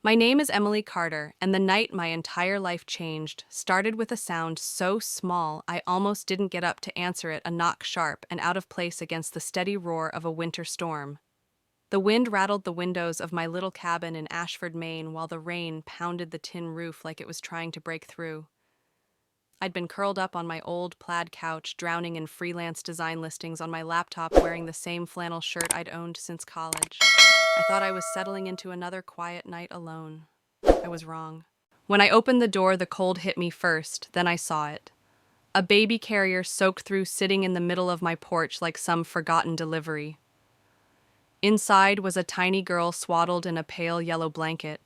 My name is Emily Carter, and the night my entire life changed started with a sound so small I almost didn't get up to answer it, a knock sharp and out of place against the steady roar of a winter storm. The wind rattled the windows of my little cabin in Ashford, Maine, while the rain pounded the tin roof like it was trying to break through. I'd been curled up on my old plaid couch, drowning in freelance design listings on my laptop, wearing the same flannel shirt I'd owned since college. I thought I was settling into another quiet night alone. I was wrong. When I opened the door, the cold hit me first, then I saw it. A baby carrier soaked through, sitting in the middle of my porch like some forgotten delivery. Inside was a tiny girl swaddled in a pale yellow blanket,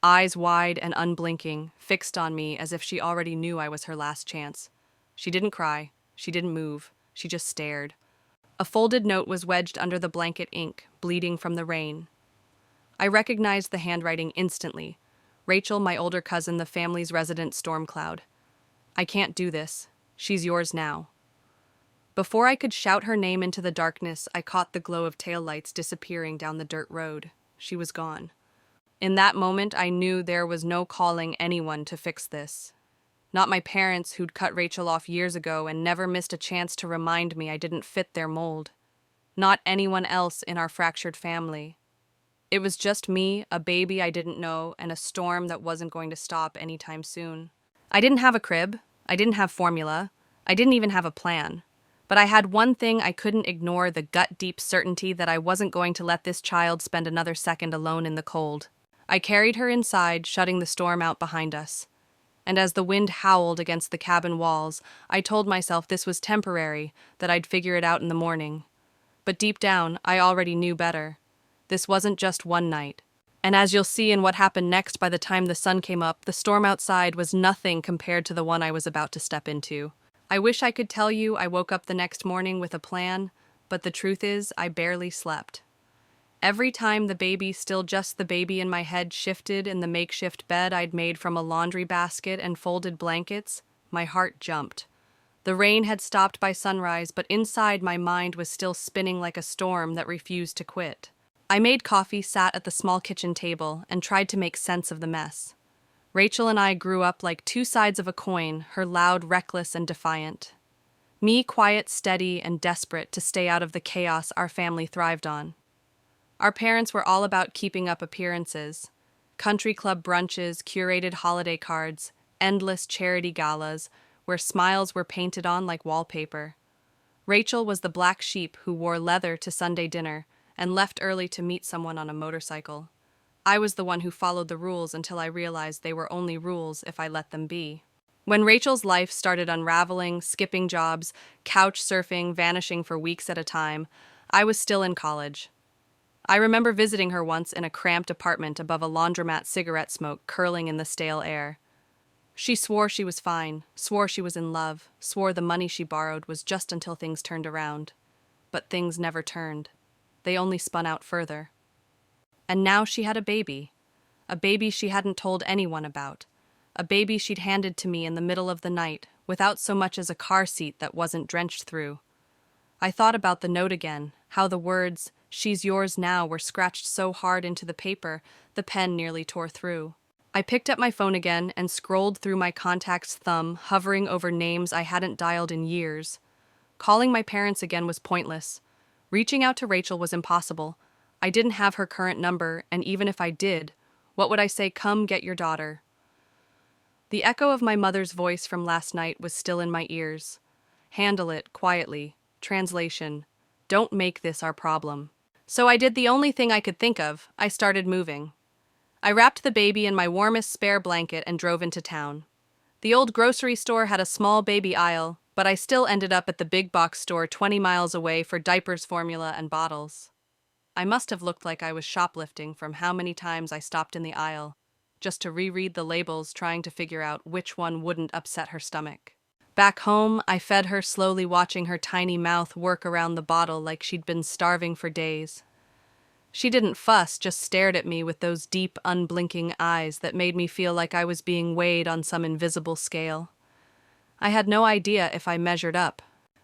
eyes wide and unblinking, fixed on me as if she already knew I was her last chance. She didn't cry. She didn't move. She just stared. A folded note was wedged under the blanket, ink bleeding from the rain. I recognized the handwriting instantly. Rachel, my older cousin, the family's resident storm cloud. I can't do this. She's yours now. Before I could shout her name into the darkness, I caught the glow of taillights disappearing down the dirt road. She was gone. In that moment, I knew there was no calling anyone to fix this. Not my parents, who'd cut Rachel off years ago and never missed a chance to remind me I didn't fit their mold. Not anyone else in our fractured family. It was just me, a baby I didn't know, and a storm that wasn't going to stop anytime soon. I didn't have a crib. I didn't have formula. I didn't even have a plan. But I had one thing I couldn't ignore, the gut-deep certainty that I wasn't going to let this child spend another second alone in the cold. I carried her inside, shutting the storm out behind us. And as the wind howled against the cabin walls, I told myself this was temporary, that I'd figure it out in the morning. But deep down, I already knew better. This wasn't just one night. And as you'll see in what happened next, by the time the sun came up, the storm outside was nothing compared to the one I was about to step into. I wish I could tell you I woke up the next morning with a plan, but the truth is I barely slept. Every time the baby, still just the baby in my head, shifted in the makeshift bed I'd made from a laundry basket and folded blankets, my heart jumped. The rain had stopped by sunrise, but inside my mind was still spinning like a storm that refused to quit. I made coffee, sat at the small kitchen table, and tried to make sense of the mess. Rachel and I grew up like two sides of a coin, her loud, reckless, and defiant. Me, quiet, steady, and desperate to stay out of the chaos our family thrived on. Our parents were all about keeping up appearances. Country club brunches, curated holiday cards, endless charity galas, where smiles were painted on like wallpaper. Rachel was the black sheep who wore leather to Sunday dinner and left early to meet someone on a motorcycle. I was the one who followed the rules until I realized they were only rules if I let them be. When Rachel's life started unraveling, skipping jobs, couch surfing, vanishing for weeks at a time, I was still in college. I remember visiting her once in a cramped apartment above a laundromat, cigarette smoke curling in the stale air. She swore she was fine, swore she was in love, swore the money she borrowed was just until things turned around. But things never turned. They only spun out further. And now she had a baby she hadn't told anyone about, a baby she'd handed to me in the middle of the night, without so much as a car seat that wasn't drenched through. I thought about the note again, how the words, "She's yours now," were scratched so hard into the paper, the pen nearly tore through. I picked up my phone again and scrolled through my contacts, thumb hovering over names I hadn't dialed in years. Calling my parents again was pointless. Reaching out to Rachel was impossible. I didn't have her current number, and even if I did, what would I say? Come get your daughter. The echo of my mother's voice from last night was still in my ears. Handle it quietly. Translation: don't make this our problem. So I did the only thing I could think of. I started moving. I wrapped the baby in my warmest spare blanket and drove into town. The old grocery store had a small baby aisle, but I still ended up at the big box store 20 miles away for diapers, formula, and bottles. I must have looked like I was shoplifting from how many times I stopped in the aisle, just to reread the labels, trying to figure out which one wouldn't upset her stomach. Back home, I fed her, slowly watching her tiny mouth work around the bottle like she'd been starving for days. She didn't fuss, just stared at me with those deep, unblinking eyes that made me feel like I was being weighed on some invisible scale. I had no idea if I measured up.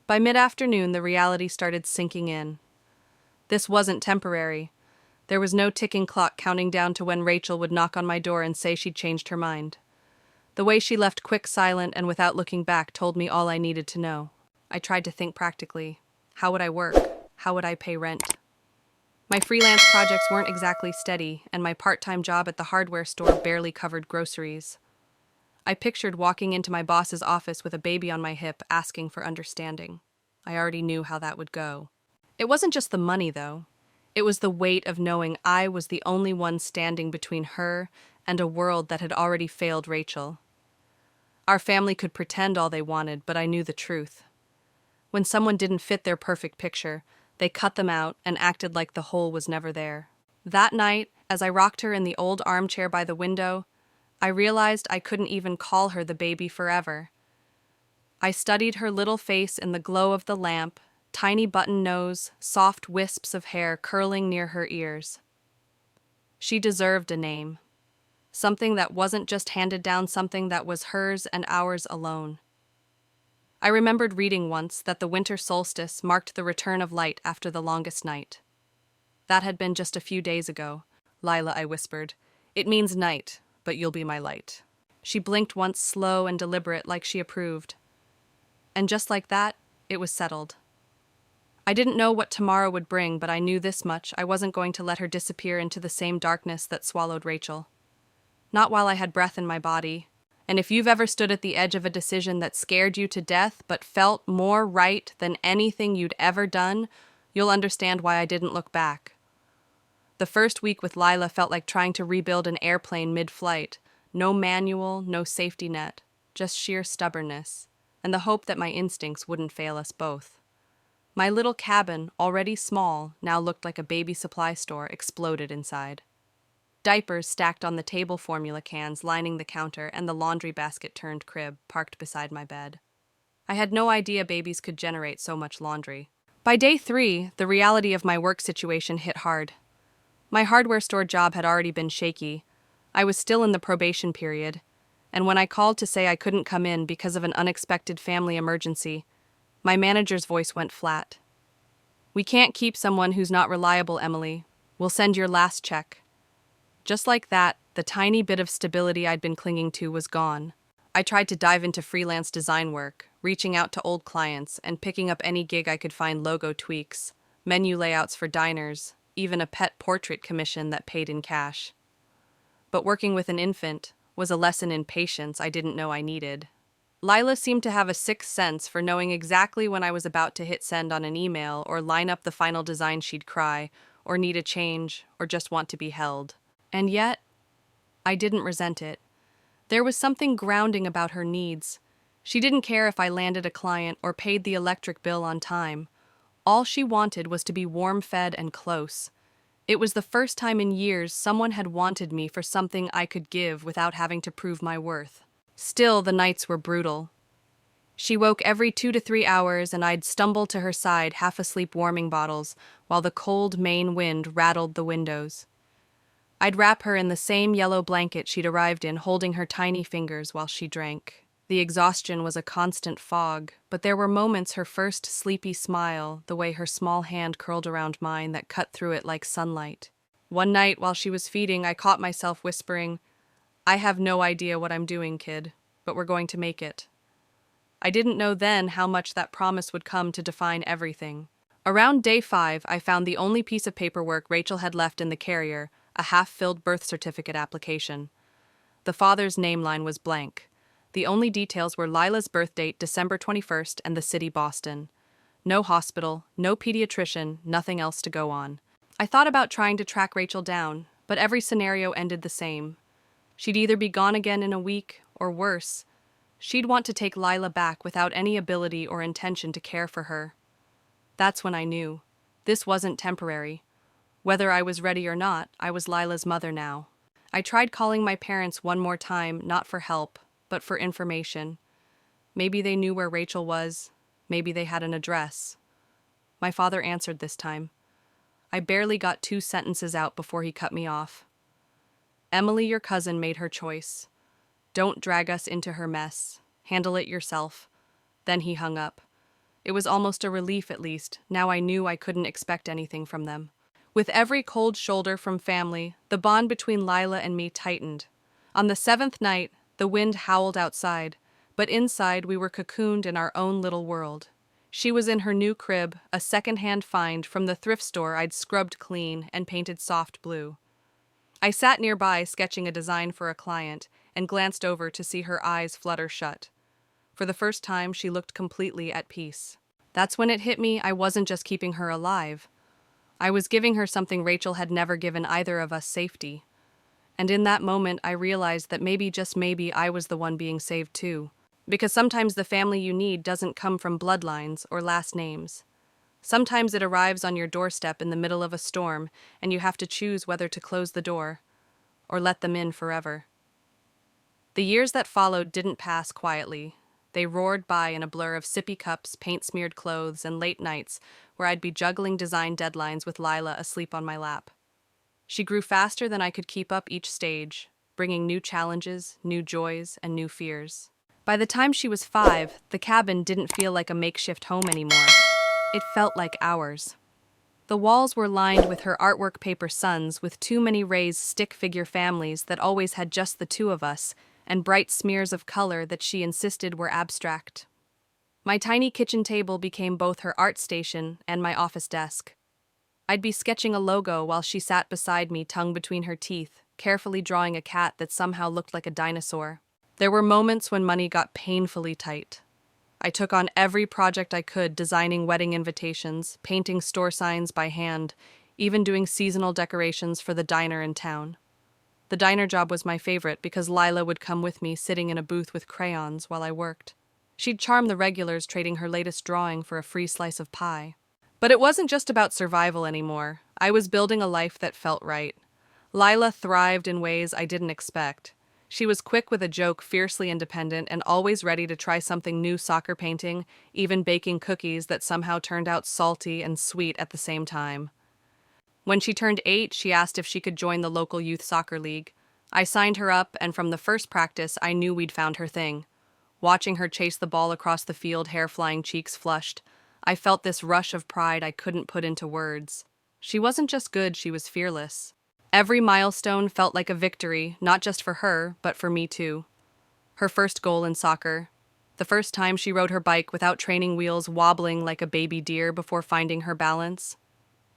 By mid-afternoon, the reality started sinking in. This wasn't temporary. There was no ticking clock counting down to when Rachel would knock on my door and say she'd changed her mind. The way she left quick, silent, and without looking back told me all I needed to know. I tried to think practically. How would I work? How would I pay rent? My freelance projects weren't exactly steady, and my part-time job at the hardware store barely covered groceries. I pictured walking into my boss's office with a baby on my hip, asking for understanding. I already knew how that would go. It wasn't just the money, though. It was the weight of knowing I was the only one standing between her and a world that had already failed Rachel. Our family could pretend all they wanted, but I knew the truth. When someone didn't fit their perfect picture, they cut them out and acted like the hole was never there. That night, as I rocked her in the old armchair by the window, I realized I couldn't even call her the baby forever. I studied her little face in the glow of the lamp, tiny button nose, soft wisps of hair curling near her ears. She deserved a name. Something that wasn't just handed down, something that was hers and ours alone. I remembered reading once that the winter solstice marked the return of light after the longest night. That had been just a few days ago. "Lila," I whispered, "it means night, but you'll be my light." She blinked once, slow and deliberate, like she approved. And just like that, it was settled. I didn't know what tomorrow would bring, but I knew this much: I wasn't going to let her disappear into the same darkness that swallowed Rachel. Not while I had breath in my body. And if you've ever stood at the edge of a decision that scared you to death but felt more right than anything you'd ever done, you'll understand why I didn't look back. The first week with Lila felt like trying to rebuild an airplane mid-flight. No manual, no safety net, just sheer stubbornness, and the hope that my instincts wouldn't fail us both. My little cabin, already small, now looked like a baby supply store exploded inside. Diapers stacked on the table, formula cans lining the counter, and the laundry basket turned crib parked beside my bed. I had no idea babies could generate so much laundry. By day 3, the reality of my work situation hit hard. My hardware store job had already been shaky. I was still in the probation period, and when I called to say I couldn't come in because of an unexpected family emergency, my manager's voice went flat. "We can't keep someone who's not reliable, Emily. We'll send your last check." Just like that, the tiny bit of stability I'd been clinging to was gone. I tried to dive into freelance design work, reaching out to old clients and picking up any gig I could find: logo tweaks, menu layouts for diners, even a pet portrait commission that paid in cash. But working with an infant was a lesson in patience I didn't know I needed. Lila seemed to have a sixth sense for knowing exactly when I was about to hit send on an email or line up the final design she'd cry, or need a change, or just want to be held. And yet, I didn't resent it. There was something grounding about her needs. She didn't care if I landed a client or paid the electric bill on time. All she wanted was to be warm-fed and close. It was the first time in years someone had wanted me for something I could give without having to prove my worth. Still, the nights were brutal. She woke every 2 to 3 hours, and I'd stumble to her side, half asleep, warming bottles, while the cold Maine wind rattled the windows. I'd wrap her in the same yellow blanket she'd arrived in, holding her tiny fingers while she drank. The exhaustion was a constant fog, but there were moments: her first sleepy smile, the way her small hand curled around mine that cut through it like sunlight. One night, while she was feeding, I caught myself whispering, "I have no idea what I'm doing, kid, but we're going to make it." I didn't know then how much that promise would come to define everything. Around day 5, I found the only piece of paperwork Rachel had left in the carrier: a half-filled birth certificate application. The father's name line was blank. The only details were Lila's birth date, December 21st, and the city, Boston. No hospital, no pediatrician, nothing else to go on. I thought about trying to track Rachel down, but every scenario ended the same. She'd either be gone again in a week, or worse, she'd want to take Lila back without any ability or intention to care for her. That's when I knew. This wasn't temporary. Whether I was ready or not, I was Lila's mother now. I tried calling my parents one more time, not for help, but for information. Maybe they knew where Rachel was. Maybe they had an address. My father answered this time. I barely got 2 sentences out before he cut me off. "Emily, your cousin, made her choice. Don't drag us into her mess. Handle it yourself." Then he hung up. It was almost a relief, at least. Now I knew I couldn't expect anything from them. With every cold shoulder from family, the bond between Lila and me tightened. On the seventh night, the wind howled outside, but inside we were cocooned in our own little world. She was in her new crib, a second-hand find from the thrift store I'd scrubbed clean and painted soft blue. I sat nearby sketching a design for a client and glanced over to see her eyes flutter shut. For the first time, she looked completely at peace. That's when it hit me I wasn't just keeping her alive. I was giving her something Rachel had never given either of us: safety. And in that moment, I realized that maybe, just maybe, I was the one being saved too. Because sometimes the family you need doesn't come from bloodlines or last names. Sometimes it arrives on your doorstep in the middle of a storm, and you have to choose whether to close the door or let them in forever. The years that followed didn't pass quietly. They roared by in a blur of sippy cups, paint-smeared clothes, and late nights where I'd be juggling design deadlines with Lila asleep on my lap. She grew faster than I could keep up each stage, bringing new challenges, new joys, and new fears. By the time she was 5, the cabin didn't feel like a makeshift home anymore. It felt like ours. The walls were lined with her artwork paper suns with too many raised stick figure families that always had just the two of us, and bright smears of color that she insisted were abstract. My tiny kitchen table became both her art station and my office desk. I'd be sketching a logo while she sat beside me, tongue between her teeth, carefully drawing a cat that somehow looked like a dinosaur. There were moments when money got painfully tight. I took on every project I could, designing wedding invitations, painting store signs by hand, even doing seasonal decorations for the diner in town. The diner job was my favorite because Lila would come with me, sitting in a booth with crayons while I worked. She'd charm the regulars, trading her latest drawing for a free slice of pie. But it wasn't just about survival anymore. I was building a life that felt right. Lila thrived in ways I didn't expect. She was quick with a joke, fiercely independent, and always ready to try something new: soccer painting, even baking cookies that somehow turned out salty and sweet at the same time. When she turned 8, she asked if she could join the local youth soccer league. I signed her up, and from the first practice, I knew we'd found her thing. Watching her chase the ball across the field, hair flying, cheeks flushed, I felt this rush of pride I couldn't put into words. She wasn't just good, she was fearless. Every milestone felt like a victory, not just for her, but for me too. Her first goal in soccer. The first time she rode her bike without training wheels, wobbling like a baby deer before finding her balance.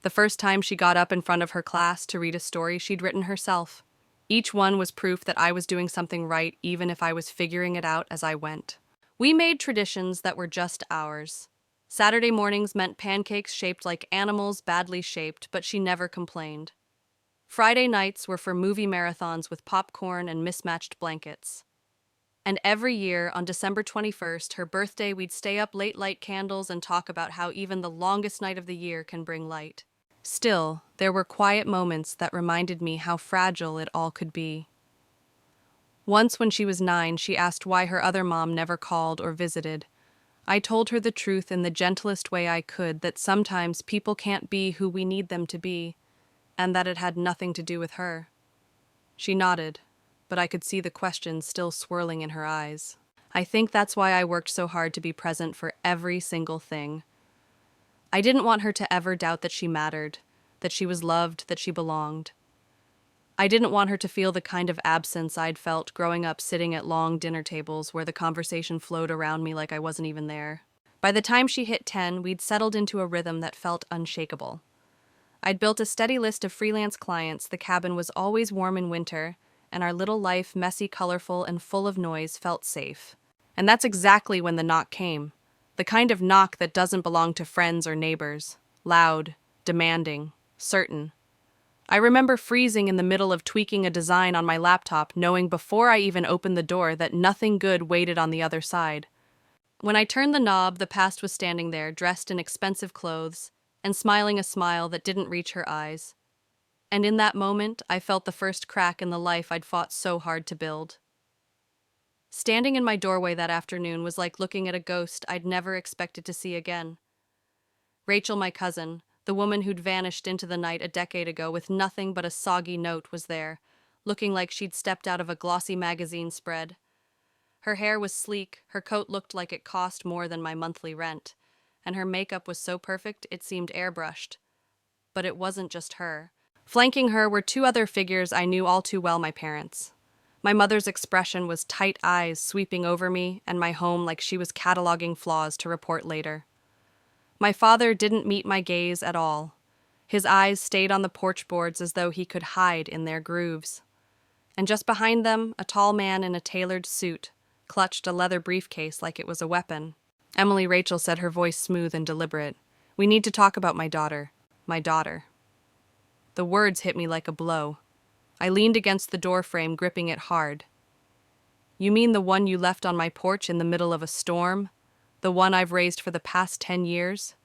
The first time she got up in front of her class to read a story she'd written herself. Each one was proof that I was doing something right, even if I was figuring it out as I went. We made traditions that were just ours. Saturday mornings meant pancakes shaped like animals, badly shaped, but she never complained. Friday nights were for movie marathons with popcorn and mismatched blankets. And every year, on December 21st, her birthday, we'd stay up late, light candles, and talk about how even the longest night of the year can bring light. Still, there were quiet moments that reminded me how fragile it all could be. Once, when she was 9, she asked why her other mom never called or visited. I told her the truth in the gentlest way I could, that sometimes people can't be who we need them to be, and that it had nothing to do with her. She nodded, but I could see the questions still swirling in her eyes. I think that's why I worked so hard to be present for every single thing. I didn't want her to ever doubt that she mattered, that she was loved, that she belonged. I didn't want her to feel the kind of absence I'd felt growing up, sitting at long dinner tables where the conversation flowed around me like I wasn't even there. By the time she hit 10, we'd settled into a rhythm that felt unshakable. I'd built a steady list of freelance clients, the cabin was always warm in winter, and our little life, messy, colorful, and full of noise, felt safe. And that's exactly when the knock came. The kind of knock that doesn't belong to friends or neighbors. Loud, demanding, certain. I remember freezing in the middle of tweaking a design on my laptop, knowing before I even opened the door that nothing good waited on the other side. When I turned the knob, the past was standing there, dressed in expensive clothes, and smiling a smile that didn't reach her eyes. And in that moment, I felt the first crack in the life I'd fought so hard to build. Standing in my doorway that afternoon was like looking at a ghost I'd never expected to see again. Rachel, my cousin, the woman who'd vanished into the night a decade ago with nothing but a soggy note, was there, looking like she'd stepped out of a glossy magazine spread. Her hair was sleek, her coat looked like it cost more than my monthly rent, and her makeup was so perfect it seemed airbrushed. but it wasn't just her. Flanking her were two other figures I knew all too well, my parents. My mother's expression was tight eyes sweeping over me and my home like she was cataloging flaws to report later. My father didn't meet my gaze at all. His eyes stayed on the porch boards as though he could hide in their grooves. And just behind them, a tall man in a tailored suit clutched a leather briefcase like it was a weapon. Emily, Rachel said, her voice smooth and deliberate. We need to talk about my daughter. My daughter. The words hit me like a blow. I leaned against the doorframe, gripping it hard. You mean the one you left on my porch in the middle of a storm? The one I've raised for the past 10 years?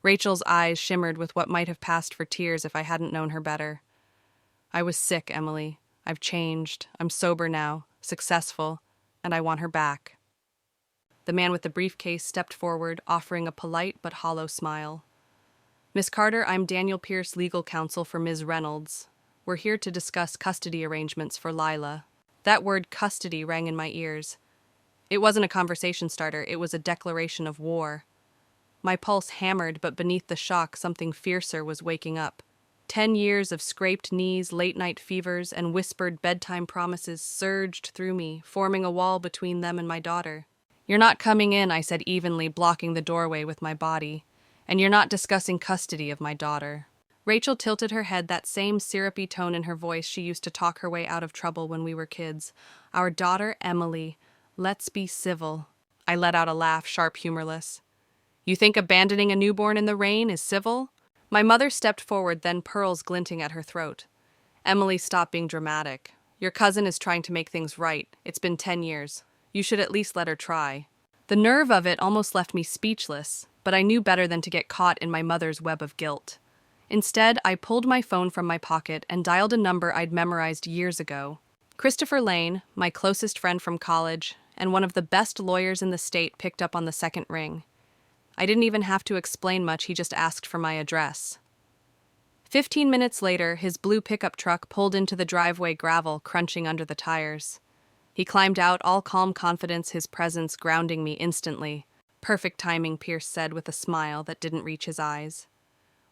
Rachel's eyes shimmered with what might have passed for tears if I hadn't known her better. I was sick, Emily. I've changed. I'm sober now, successful, and I want her back. The man with the briefcase stepped forward, offering a polite but hollow smile. Miss Carter, I'm Daniel Pierce, legal counsel for Ms. Reynolds. We're here to discuss custody arrangements for Lila. That word custody rang in my ears. It wasn't a conversation starter, it was a declaration of war. My pulse hammered, but beneath the shock, something fiercer was waking up. 10 years of scraped knees, late-night fevers, and whispered bedtime promises surged through me, forming a wall between them and my daughter. You're not coming in, I said evenly, blocking the doorway with my body. And you're not discussing custody of my daughter. Rachel tilted her head, that same syrupy tone in her voice she used to talk her way out of trouble when we were kids. Our daughter, Emily. Let's be civil. I let out a laugh, sharp, humorless. You think abandoning a newborn in the rain is civil? My mother stepped forward, then pearls glinting at her throat. Emily, stop being dramatic. Your cousin is trying to make things right. It's been 10 years. You should at least let her try. The nerve of it almost left me speechless, but I knew better than to get caught in my mother's web of guilt. Instead, I pulled my phone from my pocket and dialed a number I'd memorized years ago. Christopher Lane, my closest friend from college, and one of the best lawyers in the state, picked up on the second ring. I didn't even have to explain much, he just asked for my address. 15 minutes later, his blue pickup truck pulled into the driveway, gravel crunching under the tires. He climbed out, all calm confidence, his presence grounding me instantly. Perfect timing, Pierce said with a smile that didn't reach his eyes.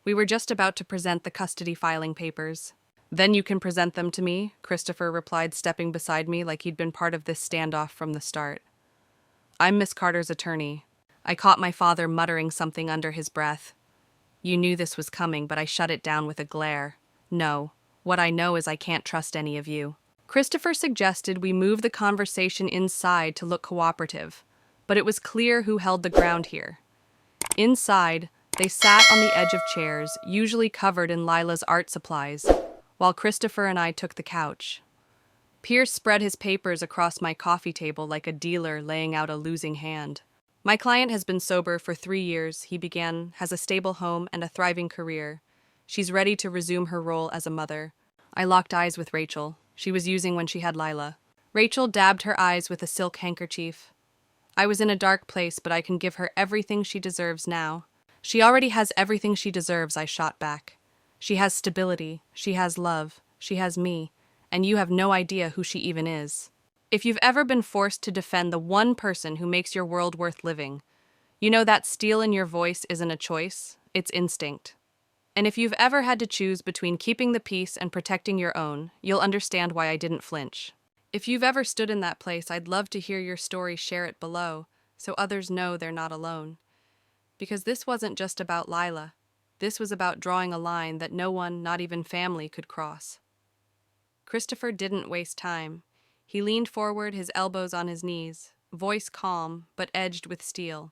We were just about to present the custody filing papers. Then you can present them to me, Christopher replied, stepping beside me like he'd been part of this standoff from the start. I'm Miss Carter's attorney. I caught my father muttering something under his breath. You knew this was coming, but I shut it down with a glare. No, what I know is I can't trust any of you. Christopher suggested we move the conversation inside to look cooperative, but it was clear who held the ground here. Inside, they sat on the edge of chairs, usually covered in Lila's art supplies, while Christopher and I took the couch. Pierce spread his papers across my coffee table like a dealer laying out a losing hand. My client has been sober for 3 years, he began, has a stable home and a thriving career. She's ready to resume her role as a mother. I locked eyes with Rachel. She was using when she had Lila. Rachel dabbed her eyes with a silk handkerchief. I was in a dark place, but I can give her everything she deserves now. She already has everything she deserves, I shot back. She has stability, she has love, she has me, and you have no idea who she even is. If you've ever been forced to defend the one person who makes your world worth living, you know that steel in your voice isn't a choice, it's instinct. And if you've ever had to choose between keeping the peace and protecting your own, you'll understand why I didn't flinch. If you've ever stood in that place, I'd love to hear your story, share it below, so others know they're not alone. Because this wasn't just about Lila. This was about drawing a line that no one, not even family, could cross. Christopher didn't waste time. He leaned forward, his elbows on his knees, voice calm, but edged with steel.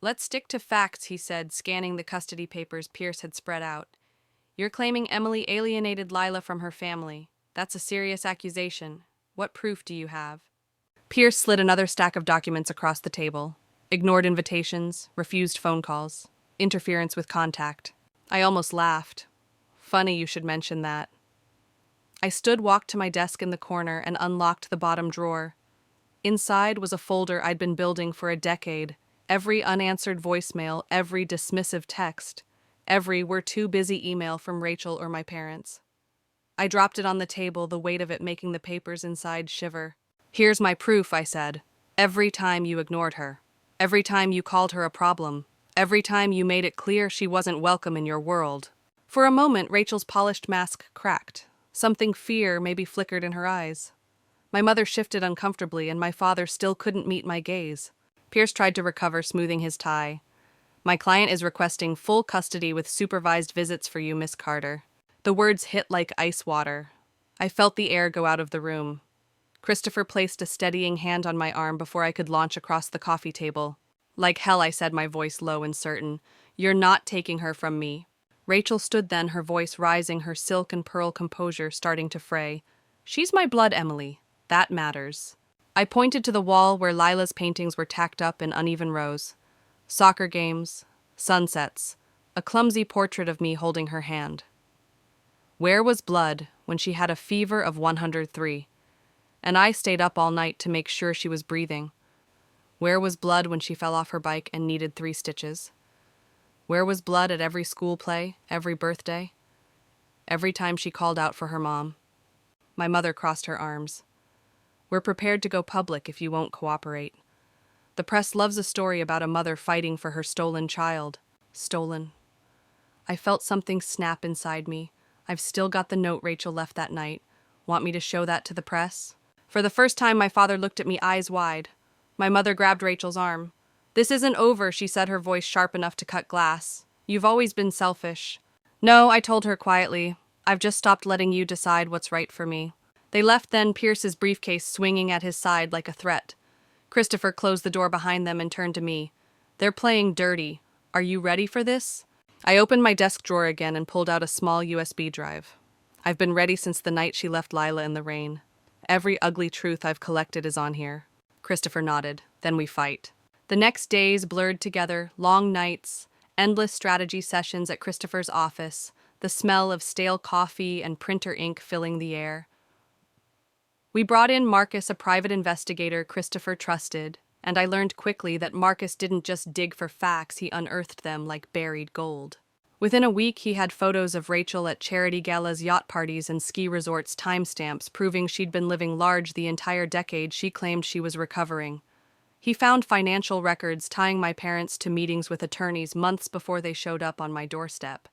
Let's stick to facts, he said, scanning the custody papers Pierce had spread out. You're claiming Emily alienated Lila from her family. That's a serious accusation. What proof do you have? Pierce slid another stack of documents across the table. Ignored invitations, refused phone calls, interference with contact. I almost laughed. Funny you should mention that. I walked to my desk in the corner and unlocked the bottom drawer. Inside was a folder I'd been building for a decade. Every unanswered voicemail, every dismissive text, every "we're too busy" email from Rachel or my parents. I dropped it on the table, the weight of it making the papers inside shiver. Here's my proof, I said. Every time you ignored her. Every time you called her a problem. Every time you made it clear she wasn't welcome in your world. For a moment, Rachel's polished mask cracked. Something fear maybe flickered in her eyes. My mother shifted uncomfortably, and my father still couldn't meet my gaze. Pierce tried to recover, smoothing his tie. "My client is requesting full custody with supervised visits for you, Miss Carter." The words hit like ice water. I felt the air go out of the room. Christopher placed a steadying hand on my arm before I could launch across the coffee table. "Like hell," I said, my voice low and certain. "You're not taking her from me." Rachel stood then, her voice rising, her silk and pearl composure starting to fray. "She's my blood, Emily. That matters." I pointed to the wall where Lila's paintings were tacked up in uneven rows. Soccer games, sunsets, a clumsy portrait of me holding her hand. Where was blood when she had a fever of 103? And I stayed up all night to make sure she was breathing. Where was blood when she fell off her bike and needed 3 stitches? Where was blood at every school play, every birthday? Every time she called out for her mom? My mother crossed her arms. "We're prepared to go public if you won't cooperate. The press loves a story about a mother fighting for her stolen child." Stolen. I felt something snap inside me. I've still got the note Rachel left that night. Want me to show that to the press? For the first time, my father looked at me, eyes wide. My mother grabbed Rachel's arm. "This isn't over," she said, her voice sharp enough to cut glass. "You've always been selfish." "No," I told her quietly. "I've just stopped letting you decide what's right for me." They left then, Pierce's briefcase swinging at his side like a threat. Christopher closed the door behind them and turned to me. "They're playing dirty. Are you ready for this?" I opened my desk drawer again and pulled out a small USB drive. I've been ready since the night she left Lila in the rain. Every ugly truth I've collected is on here. Christopher nodded. Then we fight. The next days blurred together, long nights, endless strategy sessions at Christopher's office, the smell of stale coffee and printer ink filling the air. We brought in Marcus, a private investigator Christopher trusted, and I learned quickly that Marcus didn't just dig for facts, he unearthed them like buried gold. Within a week, he had photos of Rachel at charity galas, yacht parties, and ski resorts, timestamps proving she'd been living large the entire decade she claimed she was recovering. He found financial records tying my parents to meetings with attorneys months before they showed up on my doorstep.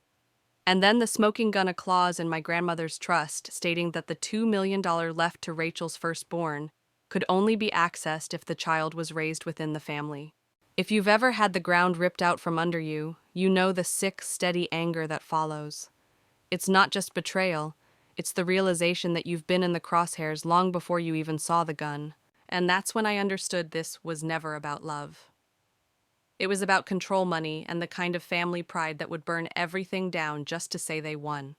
And then the smoking gun, a clause in my grandmother's trust stating that the $2 million left to Rachel's firstborn could only be accessed if the child was raised within the family. If you've ever had the ground ripped out from under you, you know the sick, steady anger that follows. It's not just betrayal, it's the realization that you've been in the crosshairs long before you even saw the gun. And that's when I understood this was never about love. It was about control money and the kind of family pride that would burn everything down just to say they won.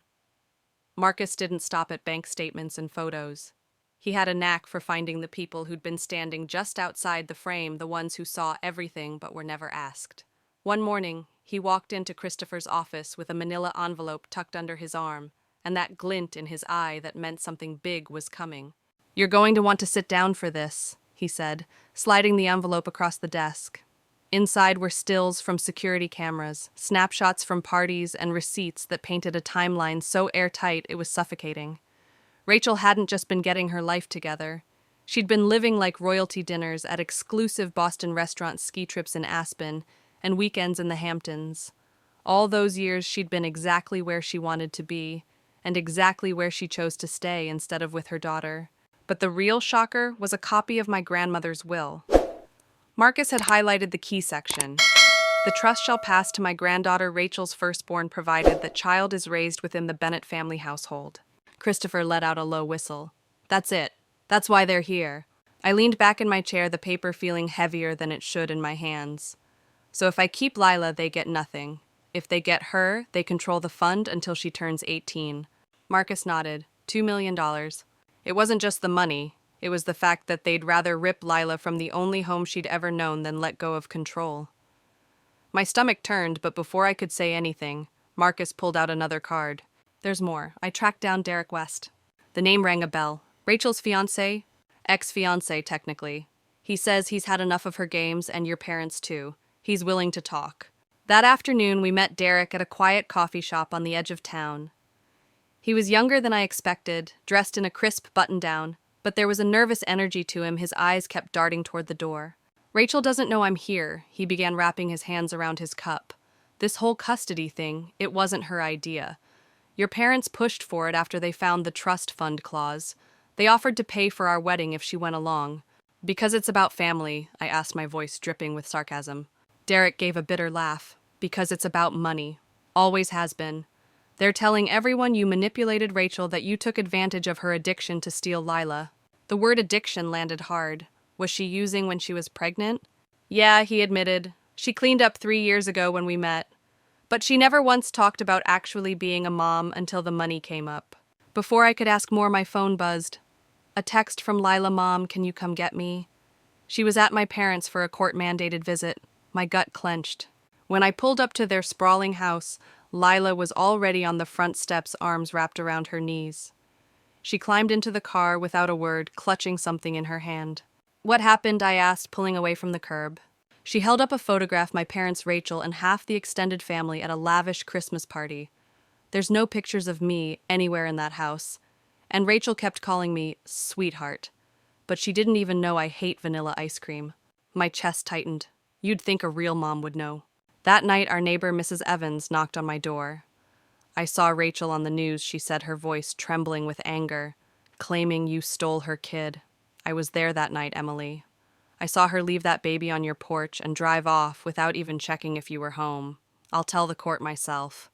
Marcus didn't stop at bank statements and photos. He had a knack for finding the people who'd been standing just outside the frame, the ones who saw everything but were never asked. One morning, he walked into Christopher's office with a manila envelope tucked under his arm, and that glint in his eye that meant something big was coming. "You're going to want to sit down for this," he said, sliding the envelope across the desk. Inside were stills from security cameras, snapshots from parties, and receipts that painted a timeline so airtight it was suffocating. Rachel hadn't just been getting her life together. She'd been living like royalty dinners at exclusive Boston restaurants, ski trips in Aspen, and weekends in the Hamptons. All those years she'd been exactly where she wanted to be, and exactly where she chose to stay instead of with her daughter. But the real shocker was a copy of my grandmother's will. Marcus had highlighted the key section. "The trust shall pass to my granddaughter Rachel's firstborn, provided that child is raised within the Bennett family household." Christopher let out a low whistle. "That's it. That's why they're here." I leaned back in my chair, the paper feeling heavier than it should in my hands. "So if I keep Lila, they get nothing. If they get her, they control the fund until she turns 18. Marcus nodded. $2 million. It wasn't just the money. It was the fact that they'd rather rip Lila from the only home she'd ever known than let go of control. My stomach turned, but before I could say anything, Marcus pulled out another card. "There's more. I tracked down Derek West." The name rang a bell. Rachel's fiancé? Ex-fiancé, technically. "He says he's had enough of her games, and your parents too. He's willing to talk." That afternoon, we met Derek at a quiet coffee shop on the edge of town. He was younger than I expected, dressed in a crisp button-down, but there was a nervous energy to him. His eyes kept darting toward the door. "Rachel doesn't know I'm here," he began, wrapping his hands around his cup. "This whole custody thing, it wasn't her idea. Your parents pushed for it after they found the trust fund clause. They offered to pay for our wedding if she went along. Because it's about family, I asked, my voice dripping with sarcasm. Derek gave a bitter laugh. Because it's about money. Always has been. They're telling everyone you manipulated Rachel, that you took advantage of her addiction to steal Lila. The word addiction landed hard. Was she using when she was pregnant? Yeah, he admitted. She cleaned up 3 years ago when we met. But she never once talked about actually being a mom until the money came up. Before I could ask more, my phone buzzed. A text from Lila: "Mom, can you come get me?" She was at my parents' for a court-mandated visit. My gut clenched. When I pulled up to their sprawling house, Lila was already on the front steps, arms wrapped around her knees. She climbed into the car without a word, clutching something in her hand. "What happened?" I asked, pulling away from the curb. She held up a photograph, my parents, Rachel, and half the extended family at a lavish Christmas party. There's no pictures of me anywhere in that house, and Rachel kept calling me sweetheart. But she didn't even know I hate vanilla ice cream. My chest tightened. You'd think a real mom would know. That night, our neighbor, Mrs. Evans, knocked on my door. "I saw Rachel on the news," she said, her voice trembling with anger, "claiming you stole her kid. I was there that night, Emily. I saw her leave that baby on your porch and drive off without even checking if you were home. I'll tell the court myself."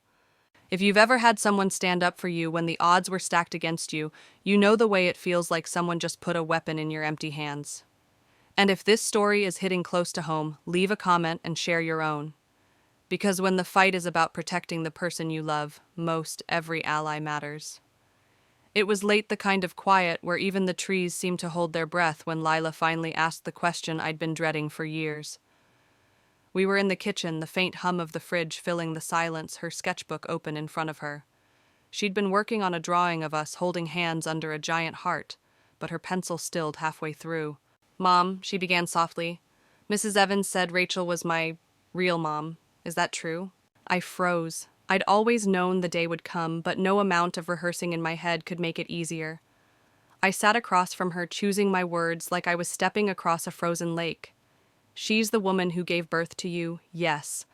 If you've ever had someone stand up for you when the odds were stacked against you, you know the way it feels like someone just put a weapon in your empty hands. And if this story is hitting close to home, leave a comment and share your own. Because when the fight is about protecting the person you love, most every ally matters. It was late, the kind of quiet where even the trees seemed to hold their breath, when Lila finally asked the question I'd been dreading for years. We were in the kitchen, the faint hum of the fridge filling the silence, her sketchbook open in front of her. She'd been working on a drawing of us holding hands under a giant heart, but her pencil stilled halfway through. "Mom," she began softly, "Mrs. Evans said Rachel was my real mom. Is that true?" I froze. I'd always known the day would come, but no amount of rehearsing in my head could make it easier. I sat across from her, choosing my words like I was stepping across a frozen lake. "She's the woman who gave birth to you, yes.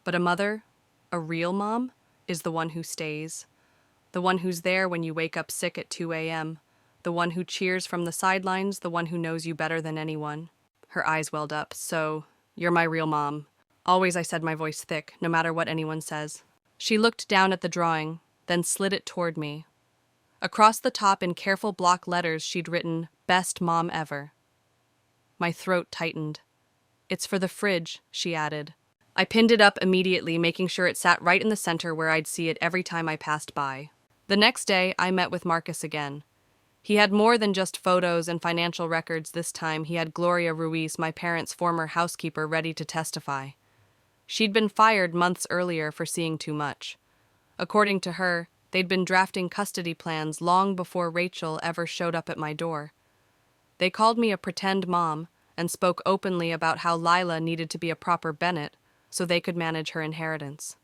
But a mother, a real mom, is the one who stays. The one who's there when you wake up sick at 2 a.m. The one who cheers from the sidelines, the one who knows you better than anyone." Her eyes welled up. "So, you're my real mom." "Always," I said, my voice thick, "no matter what anyone says." She looked down at the drawing, then slid it toward me. Across the top, in careful block letters, she'd written, "Best mom ever." My throat tightened. "It's for the fridge," she added. I pinned it up immediately, making sure it sat right in the center where I'd see it every time I passed by. The next day, I met with Marcus again. He had more than just photos and financial records this time. He had Gloria Ruiz, my parents' former housekeeper, ready to testify. She'd been fired months earlier for seeing too much. According to her, they'd been drafting custody plans long before Rachel ever showed up at my door. They called me a pretend mom and spoke openly about how Lila needed to be a proper Bennett so they could manage her inheritance.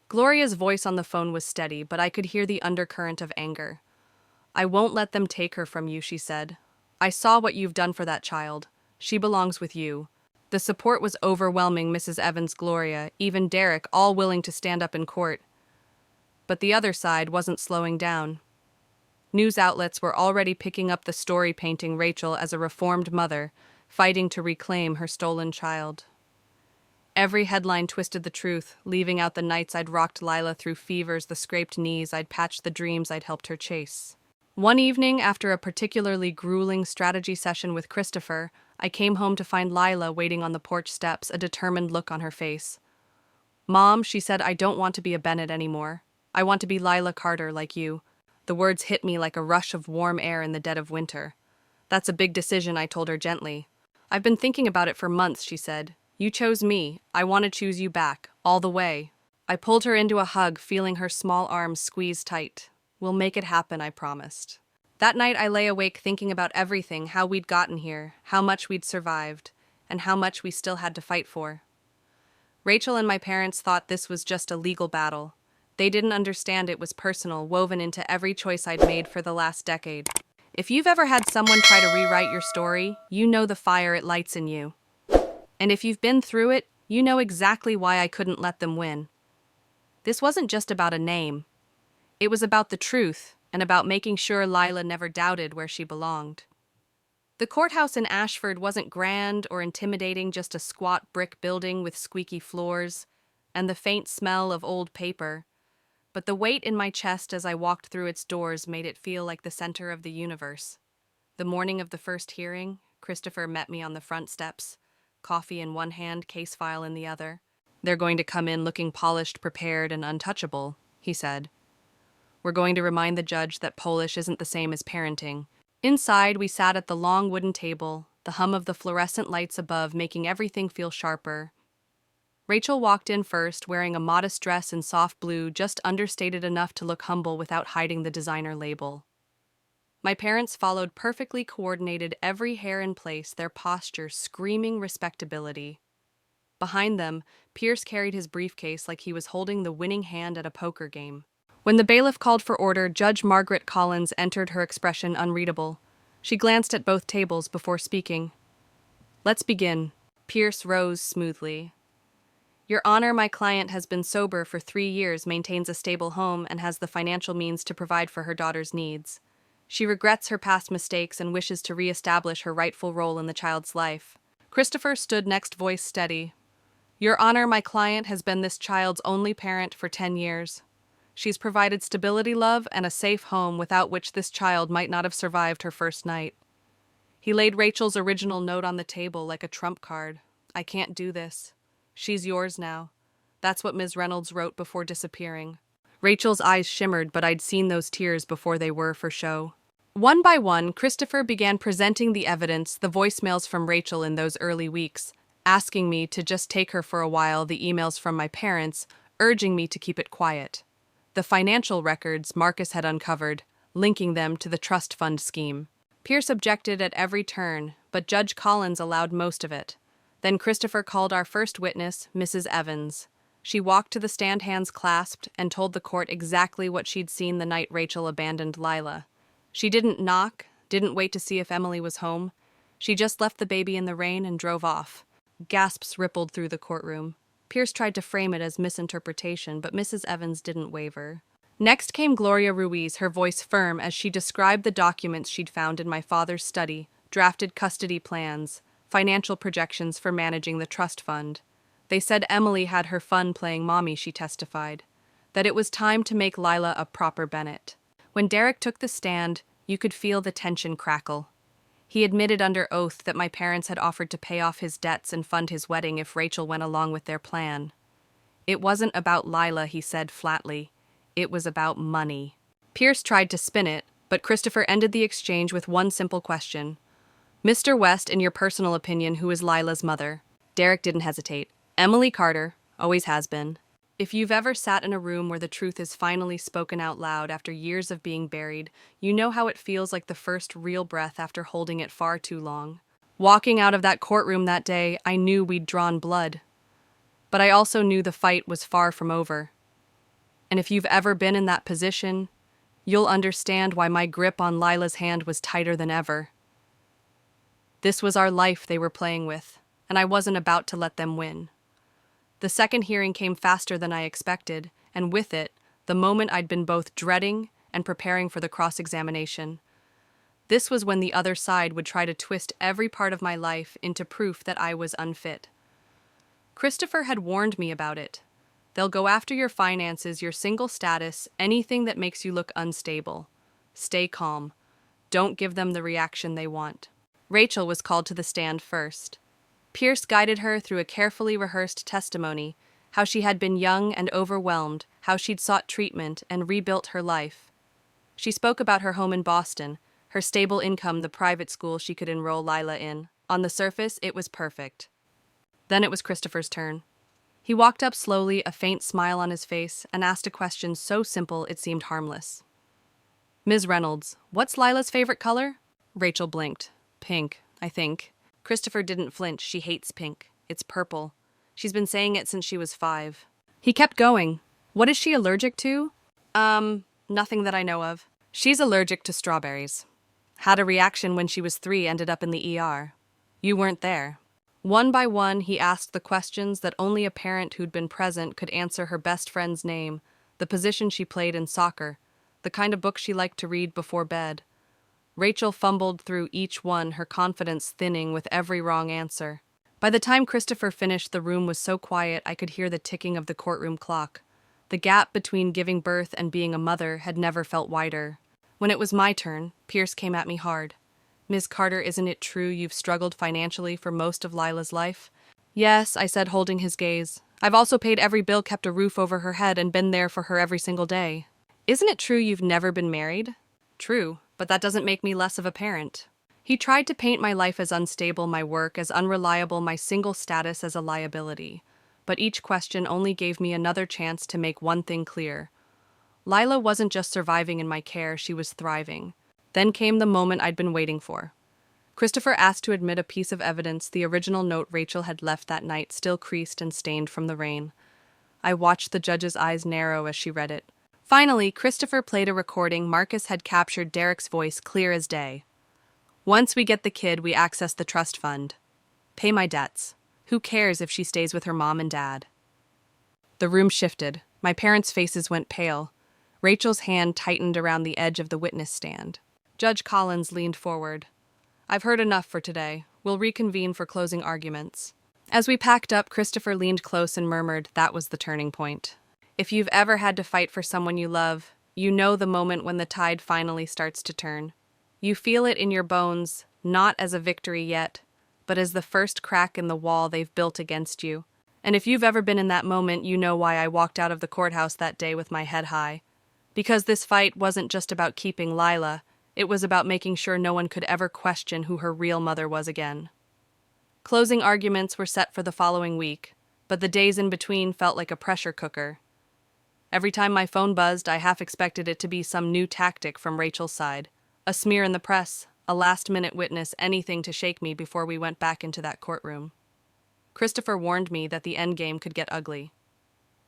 Gloria's voice on the phone was steady, but I could hear the undercurrent of anger. "I won't let them take her from you," she said. "I saw what you've done for that child. She belongs with you." The support was overwhelming, Mrs. Evans, Gloria, even Derek, all willing to stand up in court. But the other side wasn't slowing down. News outlets were already picking up the story, painting Rachel as a reformed mother, fighting to reclaim her stolen child. Every headline twisted the truth, leaving out the nights I'd rocked Lila through fevers, the scraped knees I'd patched, the dreams I'd helped her chase. One evening, after a particularly grueling strategy session with Christopher, I came home to find Lila waiting on the porch steps, a determined look on her face. "Mom," she said, "I don't want to be a Bennett anymore. I want to be Lila Carter, like you." The words hit me like a rush of warm air in the dead of winter. "That's a big decision," I told her gently. "I've been thinking about it for months," she said. "You chose me. I want to choose you back, all the way." I pulled her into a hug, feeling her small arms squeeze tight. "We'll make it happen," I promised. That night I lay awake thinking about everything, how we'd gotten here, how much we'd survived, and how much we still had to fight for. Rachel and my parents thought this was just a legal battle. They didn't understand it was personal, woven into every choice I'd made for the last decade. If you've ever had someone try to rewrite your story, you know the fire it lights in you. And if you've been through it, you know exactly why I couldn't let them win. This wasn't just about a name. It was about the truth and about making sure Lila never doubted where she belonged. The courthouse in Ashford wasn't grand or intimidating, just a squat brick building with squeaky floors and the faint smell of old paper. But the weight in my chest as I walked through its doors made it feel like the center of the universe. The morning of the first hearing, Christopher met me on the front steps, coffee in one hand, case file in the other. "They're going to come in looking polished, prepared, and untouchable," he said. "We're going to remind the judge that Polish isn't the same as parenting." Inside, we sat at the long wooden table, the hum of the fluorescent lights above making everything feel sharper. Rachel walked in first, wearing a modest dress in soft blue, just understated enough to look humble without hiding the designer label. My parents followed perfectly coordinated, every hair in place, their posture screaming respectability. Behind them, Pierce carried his briefcase like he was holding the winning hand at a poker game. When the bailiff called for order, Judge Margaret Collins entered, her expression unreadable. She glanced at both tables before speaking. "Let's begin." Pierce rose smoothly. "Your Honor, my client has been sober for 3 years, maintains a stable home, and has the financial means to provide for her daughter's needs. She regrets her past mistakes and wishes to re-establish her rightful role in the child's life." Christopher stood next, voice steady. "Your Honor, my client has been this child's only parent for 10 years. She's provided stability, love, and a safe home without which this child might not have survived her first night." He laid Rachel's original note on the table like a trump card. "I can't do this. She's yours now." That's what Ms. Reynolds wrote before disappearing. Rachel's eyes shimmered, but I'd seen those tears before they were for show. One by one, Christopher began presenting the evidence, the voicemails from Rachel in those early weeks, asking me to just take her for a while, the emails from my parents, urging me to keep it quiet. The financial records Marcus had uncovered, linking them to the trust fund scheme. Pierce objected at every turn, but Judge Collins allowed most of it. Then Christopher called our first witness, Mrs. Evans. She walked to the stand, hands clasped, and told the court exactly what she'd seen the night Rachel abandoned Lila. She didn't knock, didn't wait to see if Emily was home. She just left the baby in the rain and drove off. Gasps rippled through the courtroom. Pierce tried to frame it as misinterpretation, but Mrs. Evans didn't waver. Next came Gloria Ruiz, her voice firm as she described the documents she'd found in my father's study, drafted custody plans, financial projections for managing the trust fund. "They said Emily had her fun playing mommy," she testified. "That it was time to make Lila a proper Bennett." When Derek took the stand, you could feel the tension crackle. He admitted under oath that my parents had offered to pay off his debts and fund his wedding if Rachel went along with their plan. "It wasn't about Lila," he said flatly. "It was about money." Pierce tried to spin it, but Christopher ended the exchange with one simple question. "Mr. West, in your personal opinion, who is Lila's mother?" Derek didn't hesitate. "Emily Carter, always has been." If you've ever sat in a room where the truth is finally spoken out loud after years of being buried, you know how it feels like the first real breath after holding it far too long. Walking out of that courtroom that day, I knew we'd drawn blood. But I also knew the fight was far from over. And if you've ever been in that position, you'll understand why my grip on Lila's hand was tighter than ever. This was our life they were playing with, and I wasn't about to let them win. The second hearing came faster than I expected, and with it, the moment I'd been both dreading and preparing for the cross-examination. This was when the other side would try to twist every part of my life into proof that I was unfit. Christopher had warned me about it. They'll go after your finances, your single status, anything that makes you look unstable. Stay calm. Don't give them the reaction they want. Rachel was called to the stand first. Pierce guided her through a carefully rehearsed testimony, how she had been young and overwhelmed, how she'd sought treatment and rebuilt her life. She spoke about her home in Boston, her stable income, the private school she could enroll Lila in. On the surface, it was perfect. Then it was Christopher's turn. He walked up slowly, a faint smile on his face, and asked a question so simple it seemed harmless. "Ms. Reynolds, what's Lila's favorite color?" Rachel blinked. "Pink, I think." Christopher didn't flinch. "She hates pink. It's purple. She's been saying it since she was 5. He kept going. "What is she allergic to?" Nothing that I know of." "She's allergic to strawberries. Had a reaction when she was 3, ended up in the ER. You weren't there." One by one, he asked the questions that only a parent who'd been present could answer: her best friend's name, the position she played in soccer, the kind of book she liked to read before bed. Rachel fumbled through each one, her confidence thinning with every wrong answer. By the time Christopher finished, the room was so quiet I could hear the ticking of the courtroom clock. The gap between giving birth and being a mother had never felt wider. When it was my turn, Pierce came at me hard. "Ms. Carter, isn't it true you've struggled financially for most of Lila's life?" "Yes," I said, holding his gaze. "I've also paid every bill, kept a roof over her head, and been there for her every single day." "Isn't it true you've never been married?" "True, but that doesn't make me less of a parent." He tried to paint my life as unstable, my work as unreliable, my single status as a liability. But each question only gave me another chance to make one thing clear. Lila wasn't just surviving in my care, she was thriving. Then came the moment I'd been waiting for. Christopher asked to admit a piece of evidence, the original note Rachel had left that night, still creased and stained from the rain. I watched the judge's eyes narrow as she read it. Finally, Christopher played a recording. Marcus had captured Derek's voice clear as day. "Once we get the kid, we access the trust fund. Pay my debts. Who cares if she stays with her mom and dad?" The room shifted. My parents' faces went pale. Rachel's hand tightened around the edge of the witness stand. Judge Collins leaned forward. "I've heard enough for today. We'll reconvene for closing arguments." As we packed up, Christopher leaned close and murmured, "That was the turning point. If you've ever had to fight for someone you love, you know the moment when the tide finally starts to turn. You feel it in your bones, not as a victory yet, but as the first crack in the wall they've built against you. And if you've ever been in that moment, you know why I walked out of the courthouse that day with my head high. Because this fight wasn't just about keeping Lila, it was about making sure no one could ever question who her real mother was again." Closing arguments were set for the following week, but the days in between felt like a pressure cooker. Every time my phone buzzed, I half expected it to be some new tactic from Rachel's side. A smear in the press, a last-minute witness, anything to shake me before we went back into that courtroom. Christopher warned me that the endgame could get ugly.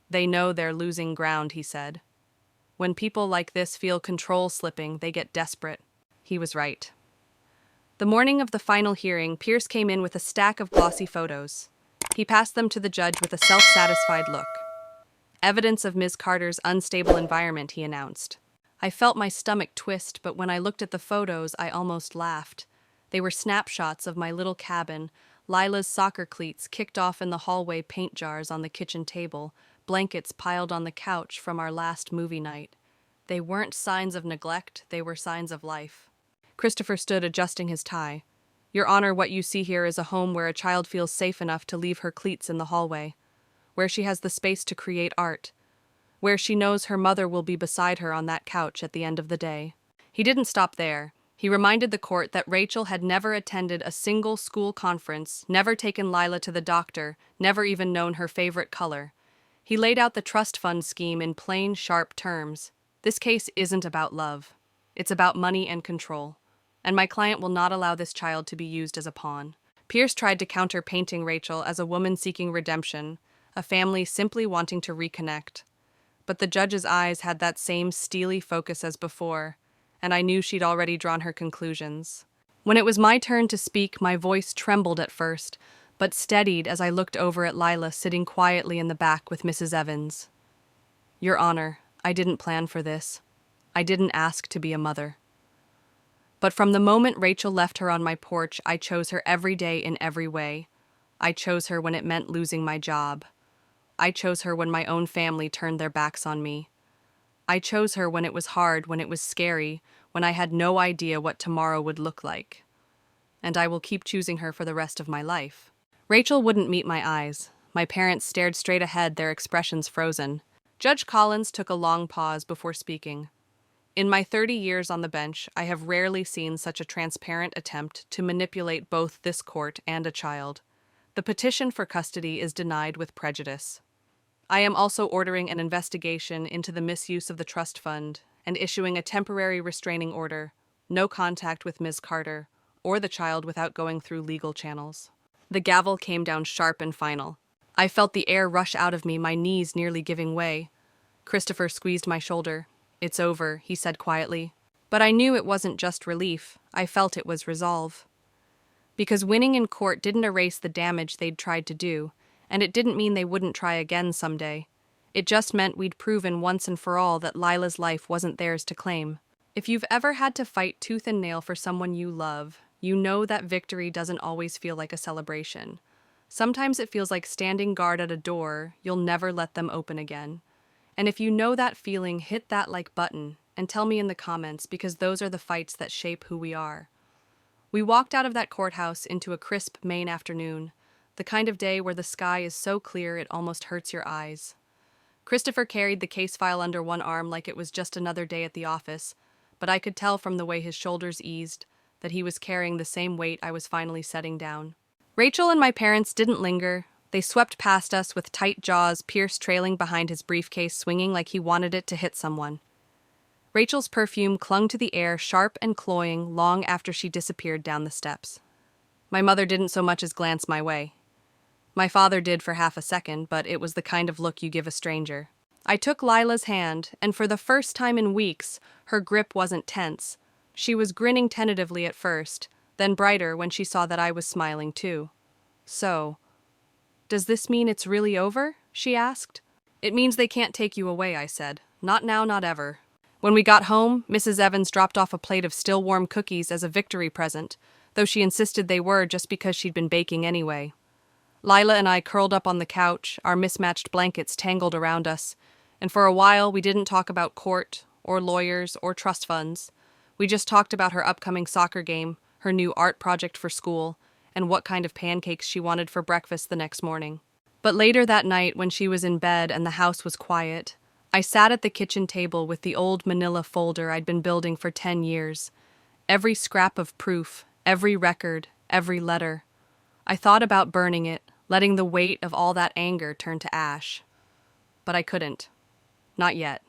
"They know they're losing ground," he said. "When people like this feel control slipping, they get desperate." He was right. The morning of the final hearing, Pierce came in with a stack of glossy photos. He passed them to the judge with a self-satisfied look. "Evidence of Ms. Carter's unstable environment," he announced. I felt my stomach twist, but when I looked at the photos, I almost laughed. They were snapshots of my little cabin, Lila's soccer cleats kicked off in the hallway, paint jars on the kitchen table, blankets piled on the couch from our last movie night. They weren't signs of neglect, they were signs of life. Christopher stood adjusting his tie. "Your Honor, what you see here is a home where a child feels safe enough to leave her cleats in the hallway, where she has the space to create art, where she knows her mother will be beside her on that couch at the end of the day." He didn't stop there. He reminded the court that Rachel had never attended a single school conference, never taken Lila to the doctor, never even known her favorite color. He laid out the trust fund scheme in plain, sharp terms. "This case isn't about love. It's about money and control. And my client will not allow this child to be used as a pawn." Pierce tried to counter, painting Rachel as a woman seeking redemption, a family simply wanting to reconnect. But the judge's eyes had that same steely focus as before, and I knew she'd already drawn her conclusions. When it was my turn to speak, my voice trembled at first, but steadied as I looked over at Lila sitting quietly in the back with Mrs. Evans. "Your Honor, I didn't plan for this. I didn't ask to be a mother. But from the moment Rachel left her on my porch, I chose her every day in every way. I chose her when it meant losing my job. I chose her when my own family turned their backs on me. I chose her when it was hard, when it was scary, when I had no idea what tomorrow would look like. And I will keep choosing her for the rest of my life." Rachel wouldn't meet my eyes. My parents stared straight ahead, their expressions frozen. Judge Collins took a long pause before speaking. "In my 30 years on the bench, I have rarely seen such a transparent attempt to manipulate both this court and a child. The petition for custody is denied with prejudice. I am also ordering an investigation into the misuse of the trust fund and issuing a temporary restraining order, no contact with Ms. Carter or the child without going through legal channels." The gavel came down sharp and final. I felt the air rush out of me, my knees nearly giving way. Christopher squeezed my shoulder. "It's over," he said quietly. But I knew it wasn't just relief. I felt it was resolve. Because winning in court didn't erase the damage they'd tried to do, and it didn't mean they wouldn't try again someday. It just meant we'd proven once and for all that Lila's life wasn't theirs to claim. If you've ever had to fight tooth and nail for someone you love, you know that victory doesn't always feel like a celebration. Sometimes it feels like standing guard at a door you'll never let them open again. And if you know that feeling, hit that like button and tell me in the comments, because those are the fights that shape who we are. We walked out of that courthouse into a crisp Maine afternoon, the kind of day where the sky is so clear it almost hurts your eyes. Christopher carried the case file under one arm like it was just another day at the office, but I could tell from the way his shoulders eased that he was carrying the same weight I was finally setting down. Rachel and my parents didn't linger. They swept past us with tight jaws, Pierce trailing behind his briefcase, swinging like he wanted it to hit someone. Rachel's perfume clung to the air, sharp and cloying, long after she disappeared down the steps. My mother didn't so much as glance my way. My father did for half a second, but it was the kind of look you give a stranger. I took Lila's hand, and for the first time in weeks, her grip wasn't tense. She was grinning tentatively at first, then brighter when she saw that I was smiling too. "So, does this mean it's really over?" she asked. "It means they can't take you away," I said. "Not now, not ever." When we got home, Mrs. Evans dropped off a plate of still warm cookies as a victory present, though she insisted they were just because she'd been baking anyway. Lila and I curled up on the couch, our mismatched blankets tangled around us, and for a while we didn't talk about court, or lawyers, or trust funds. We just talked about her upcoming soccer game, her new art project for school, and what kind of pancakes she wanted for breakfast the next morning. But later that night, when she was in bed and the house was quiet, I sat at the kitchen table with the old manila folder I'd been building for 10 years. Every scrap of proof, every record, every letter. I thought about burning it, letting the weight of all that anger turn to ash. But I couldn't. Not yet.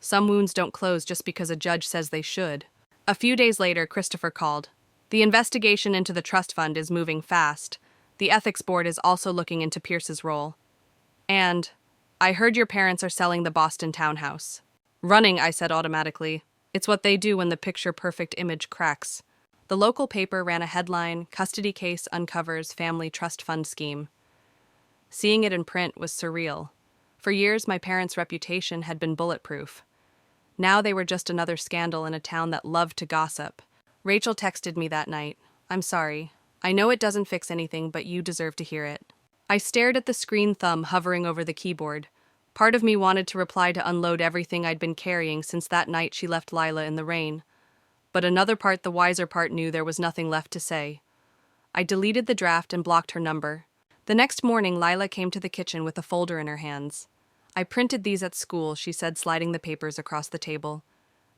Some wounds don't close just because a judge says they should. A few days later, Christopher called. The investigation into the trust fund is moving fast. The ethics board is also looking into Pierce's role. And I heard your parents are selling the Boston townhouse. Running, I said automatically. It's what they do when the picture-perfect image cracks. The local paper ran a headline, "Custody Case Uncovers Family Trust Fund Scheme." Seeing it in print was surreal. For years, my parents' reputation had been bulletproof. Now they were just another scandal in a town that loved to gossip. Rachel texted me that night. "I'm sorry. I know it doesn't fix anything, but you deserve to hear it." I stared at the screen thumb hovering over the keyboard. Part of me wanted to reply to unload everything I'd been carrying since that night she left Lila in the rain. But another part, the wiser part, knew there was nothing left to say. I deleted the draft and blocked her number. The next morning, Lila came to the kitchen with a folder in her hands. "I printed these at school," she said, sliding the papers across the table.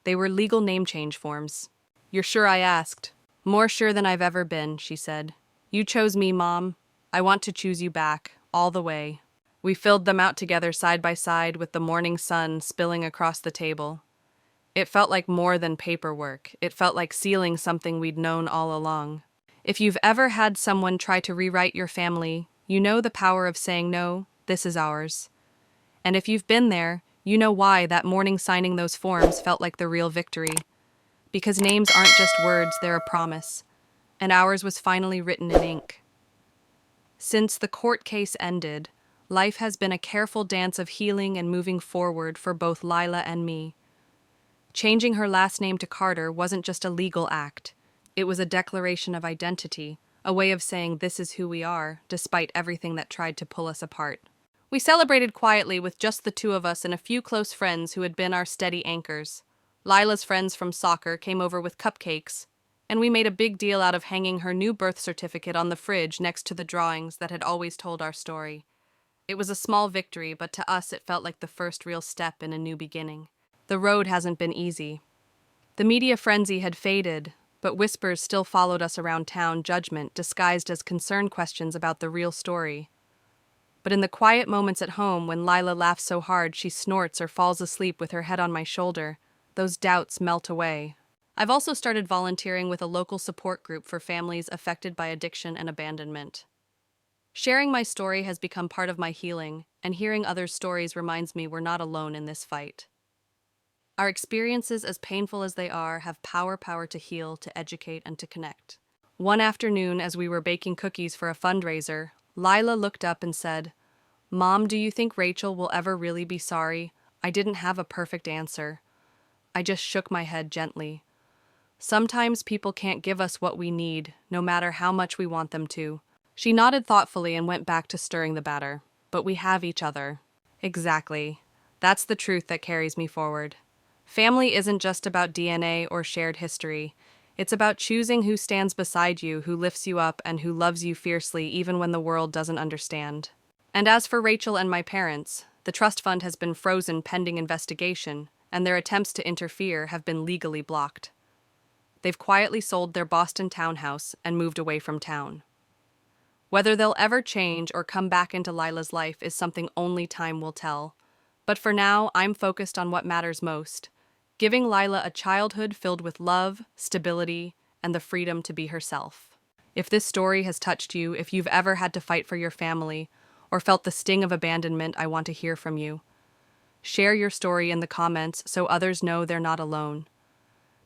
They were legal name change forms. "You're sure?" I asked. "More sure than I've ever been," she said. "You chose me, Mom. I want to choose you back, all the way." We filled them out together side by side with the morning sun spilling across the table. It felt like more than paperwork. It felt like sealing something we'd known all along. If you've ever had someone try to rewrite your family, you know the power of saying no, this is ours. And if you've been there, you know why that morning signing those forms felt like the real victory. Because names aren't just words, they're a promise. And ours was finally written in ink. Since the court case ended, life has been a careful dance of healing and moving forward for both Lila and me. Changing her last name to Carter wasn't just a legal act. It was a declaration of identity, a way of saying this is who we are, despite everything that tried to pull us apart. We celebrated quietly with just the two of us and a few close friends who had been our steady anchors. Lila's friends from soccer came over with cupcakes, and we made a big deal out of hanging her new birth certificate on the fridge next to the drawings that had always told our story. It was a small victory, but to us it felt like the first real step in a new beginning. The road hasn't been easy. The media frenzy had faded, but whispers still followed us around town, judgment disguised as concerned questions about the real story. But in the quiet moments at home, when Lila laughs so hard she snorts or falls asleep with her head on my shoulder, those doubts melt away. I've also started volunteering with a local support group for families affected by addiction and abandonment. Sharing my story has become part of my healing, and hearing others' stories reminds me we're not alone in this fight. Our experiences, as painful as they are, have power to heal, to educate, and to connect. One afternoon, as we were baking cookies for a fundraiser, Lila looked up and said, Mom, do you think Rachel will ever really be sorry? I didn't have a perfect answer. I just shook my head gently. Sometimes people can't give us what we need, no matter how much we want them to. She nodded thoughtfully and went back to stirring the batter. But we have each other. Exactly. That's the truth that carries me forward. Family isn't just about DNA or shared history. It's about choosing who stands beside you, who lifts you up, and who loves you fiercely even when the world doesn't understand. And as for Rachel and my parents, the trust fund has been frozen pending investigation, and their attempts to interfere have been legally blocked. They've quietly sold their Boston townhouse and moved away from town. Whether they'll ever change or come back into Lila's life is something only time will tell. But for now, I'm focused on what matters most, giving Lila a childhood filled with love, stability, and the freedom to be herself. If this story has touched you, if you've ever had to fight for your family, or felt the sting of abandonment, I want to hear from you. Share your story in the comments so others know they're not alone.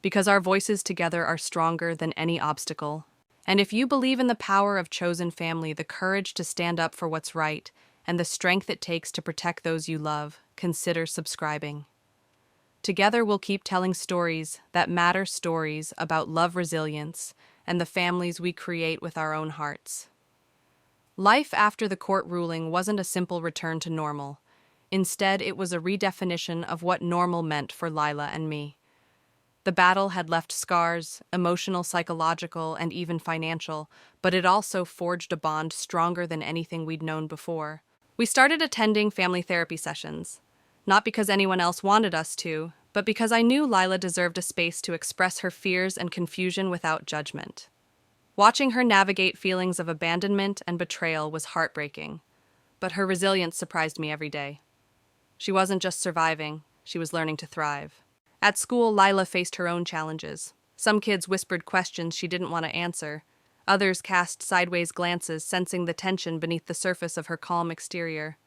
Because our voices together are stronger than any obstacle. And if you believe in the power of chosen family, the courage to stand up for what's right, and the strength it takes to protect those you love, consider subscribing. Together we'll keep telling stories that matter, stories about love, resilience, and the families we create with our own hearts. Life after the court ruling wasn't a simple return to normal. Instead, it was a redefinition of what normal meant for Lila and me. The battle had left scars, emotional, psychological, and even financial, but it also forged a bond stronger than anything we'd known before. We started attending family therapy sessions, not because anyone else wanted us to, but because I knew Lila deserved a space to express her fears and confusion without judgment. Watching her navigate feelings of abandonment and betrayal was heartbreaking, but her resilience surprised me every day. She wasn't just surviving, she was learning to thrive. At school, Lila faced her own challenges. Some kids whispered questions she didn't want to answer. Others cast sideways glances, sensing the tension beneath the surface of her calm exterior.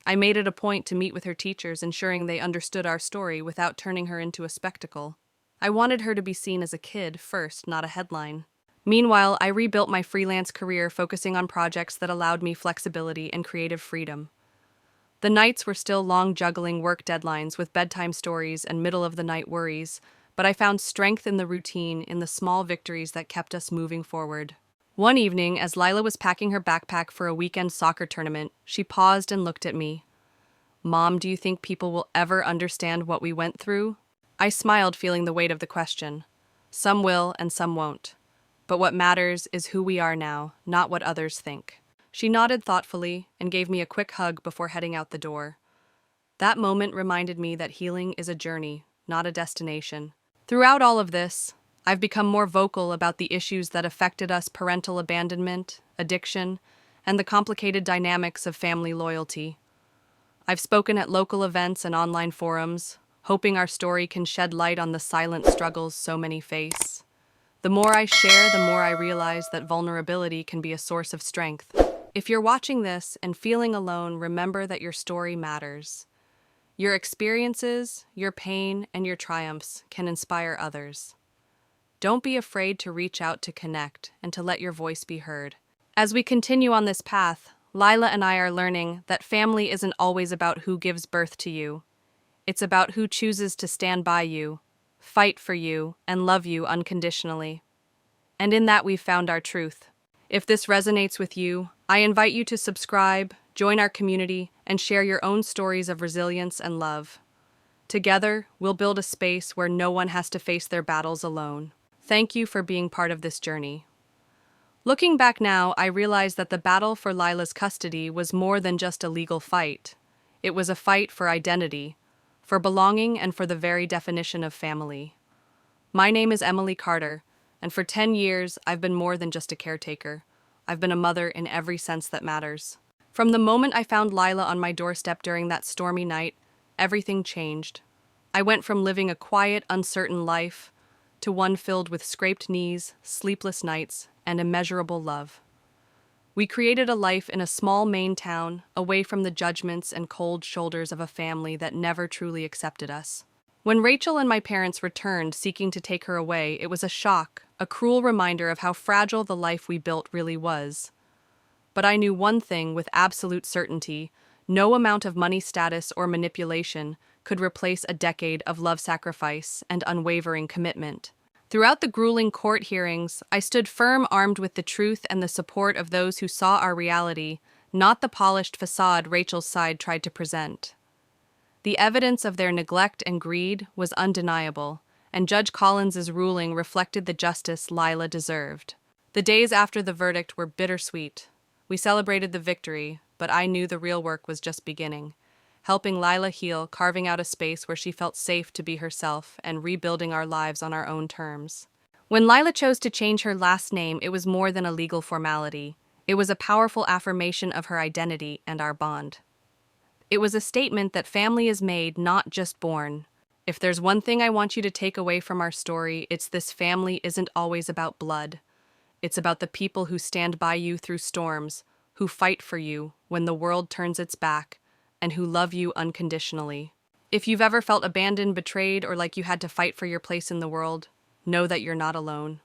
I made it a point to meet with her teachers, ensuring they understood our story without turning her into a spectacle. I wanted her to be seen as a kid first, not a headline. Meanwhile, I rebuilt my freelance career, focusing on projects that allowed me flexibility and creative freedom. The nights were still long, juggling work deadlines with bedtime stories and middle-of-the-night worries, but I found strength in the routine, in the small victories that kept us moving forward. One evening, as Lila was packing her backpack for a weekend soccer tournament, she paused and looked at me. "Mom, do you think people will ever understand what we went through?" I smiled, feeling the weight of the question. Some will and some won't. But what matters is who we are now, not what others think. She nodded thoughtfully and gave me a quick hug before heading out the door. That moment reminded me that healing is a journey, not a destination. Throughout all of this, I've become more vocal about the issues that affected us: parental abandonment, addiction, and the complicated dynamics of family loyalty. I've spoken at local events and online forums, hoping our story can shed light on the silent struggles so many face. The more I share, the more I realize that vulnerability can be a source of strength. If you're watching this and feeling alone, remember that your story matters. Your experiences, your pain, and your triumphs can inspire others. Don't be afraid to reach out, to connect, and to let your voice be heard. As we continue on this path, Lila and I are learning that family isn't always about who gives birth to you. It's about who chooses to stand by you, fight for you, and love you unconditionally. And in that, we've found our truth. If this resonates with you, I invite you to subscribe, join our community, and share your own stories of resilience and love. Together, we'll build a space where no one has to face their battles alone. Thank you for being part of this journey. Looking back now, I realize that the battle for Lila's custody was more than just a legal fight. It was a fight for identity, for belonging, and for the very definition of family. My name is Emily Carter, and for 10 years, I've been more than just a caretaker. I've been a mother in every sense that matters. From the moment I found Lila on my doorstep during that stormy night, everything changed. I went from living a quiet, uncertain life to one filled with scraped knees, sleepless nights, and immeasurable love. We created a life in a small Maine town, away from the judgments and cold shoulders of a family that never truly accepted us. When Rachel and my parents returned, seeking to take her away, it was a shock, a cruel reminder of how fragile the life we built really was. But I knew one thing with absolute certainty: No amount of money, status, or manipulation could replace a decade of love, sacrifice, and unwavering commitment. Throughout the grueling court hearings, I stood firm, armed with the truth and the support of those who saw our reality, not the polished facade Rachel's side tried to present. The evidence of their neglect and greed was undeniable, and Judge Collins's ruling reflected the justice Lila deserved. The days after the verdict were bittersweet. We celebrated the victory, but I knew the real work was just beginning. Helping Lila heal, carving out a space where she felt safe to be herself, and rebuilding our lives on our own terms. When Lila chose to change her last name, it was more than a legal formality. It was a powerful affirmation of her identity and our bond. It was a statement that family is made, not just born. If there's one thing I want you to take away from our story, it's this: family isn't always about blood. It's about the people who stand by you through storms, who fight for you when the world turns its back, and who love you unconditionally. If you've ever felt abandoned, betrayed, or like you had to fight for your place in the world, know that you're not alone.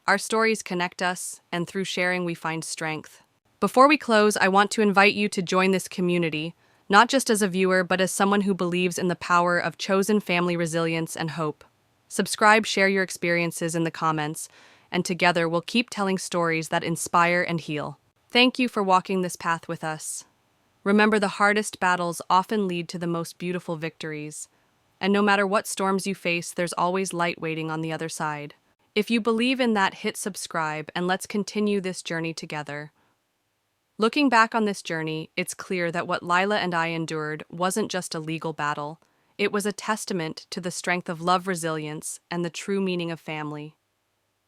Our stories connect us, and through sharing we find strength. Before we close, I want to invite you to join this community, not just as a viewer, but as someone who believes in the power of chosen family resilience and hope. Subscribe, share your experiences in the comments, and together we'll keep telling stories that inspire and heal. Thank you for walking this path with us. Remember, the hardest battles often lead to the most beautiful victories. And no matter what storms you face, there's always light waiting on the other side. If you believe in that, hit subscribe and let's continue this journey together. Looking back on this journey, it's clear that what Lila and I endured wasn't just a legal battle. It was a testament to the strength of love, resilience, and the true meaning of family.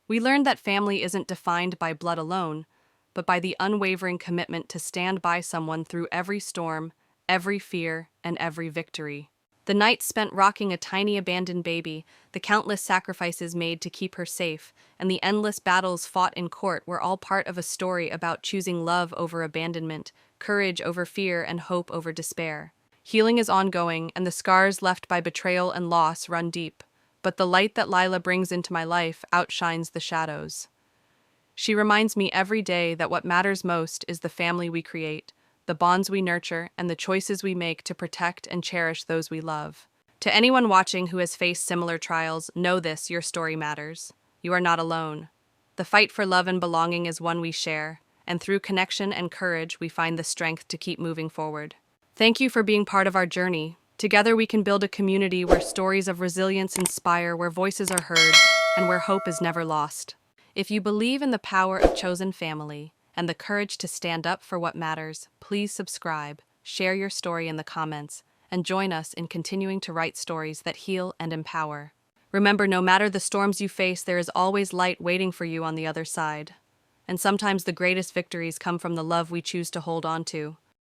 We learned that family isn't defined by blood alone, but by the unwavering commitment to stand by someone through every storm, every fear, and every victory. The nights spent rocking a tiny abandoned baby, the countless sacrifices made to keep her safe, and the endless battles fought in court were all part of a story about choosing love over abandonment, courage over fear, and hope over despair. Healing is ongoing, and the scars left by betrayal and loss run deep, but the light that Lila brings into my life outshines the shadows. She reminds me every day that what matters most is the family we create, the bonds we nurture, and the choices we make to protect and cherish those we love. To anyone watching who has faced similar trials, know this: your story matters. You are not alone. The fight for love and belonging is one we share, and through connection and courage, we find the strength to keep moving forward. Thank you for being part of our journey. Together we can build a community where stories of resilience inspire, where voices are heard, and where hope is never lost. If you believe in the power of chosen family and the courage to stand up for what matters, please subscribe, share your story in the comments, and join us in continuing to write stories that heal and empower. Remember, no matter the storms you face, there is always light waiting for you on the other side. And sometimes the greatest victories come from the love we choose to hold on to.